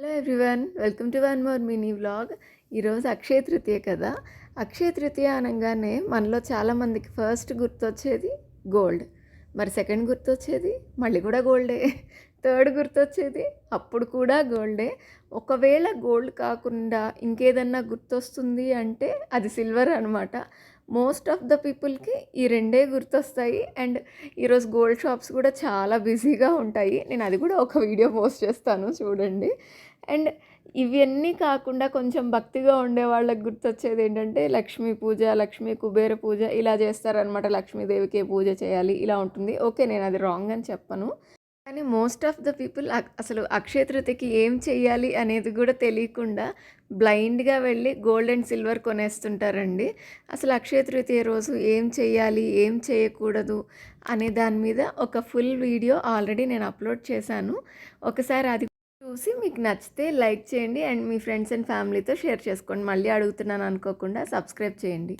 Hello everyone, welcome to one more mini vlog. ఈరోజు అక్షయ తృతీయ కదా. అక్షయ తృతీయ అనగానే మనలో చాలామందికి ఫస్ట్ గుర్తొచ్చేది గోల్డ్. మరి సెకండ్ గుర్తొచ్చేది మళ్ళీ కూడా గోల్డే. థర్డ్ గుర్తొచ్చేది అప్పుడు కూడా గోల్డే. ఒకవేళ గోల్డ్ కాకుండా ఇంకేదన్నా గుర్తొస్తుంది అంటే అది సిల్వర్ అనమాట. మోస్ట్ ఆఫ్ ద పీపుల్కి ఈ రెండే గుర్తొస్తాయి. అండ్ ఈరోజు గోల్డ్ షాప్స్ కూడా చాలా బిజీగా ఉంటాయి. నేను అది కూడా ఒక వీడియో పోస్ట్ చేస్తాను, చూడండి. అండ్ ఇవన్నీ కాకుండా కొంచెం భక్తిగా ఉండే వాళ్ళకి గుర్తొచ్చేది ఏంటంటే లక్ష్మీ పూజ, లక్ష్మీ కుబేర పూజ ఇలా చేస్తారనమాట. లక్ష్మీదేవికే పూజ చేయాలి ఇలా ఉంటుంది. ఓకే, నేను అది రాంగ్ అని చెప్పను. కానీ మోస్ట్ ఆఫ్ ద పీపుల్ అసలు అక్షయ తృతీయకి ఏం చెయ్యాలి అనేది కూడా తెలియకుండా బ్లైండ్గా వెళ్ళి గోల్డ్ అండ్ సిల్వర్ కొనేస్తుంటారండి. అసలు అక్షయ తృతీయ రోజు ఏం చెయ్యాలి, ఏం చేయకూడదు అనే దాని మీద ఒక ఫుల్ వీడియో ఆల్రెడీ నేను అప్లోడ్ చేశాను. ఒకసారి అది చూసి మీకు నచ్చితే లైక్ చేయండి అండ్ మీ ఫ్రెండ్స్ అండ్ ఫ్యామిలీతో షేర్ చేసుకోండి. మళ్ళీ అడుగుతున్నాను అనుకోకుండా సబ్స్క్రైబ్ చేయండి.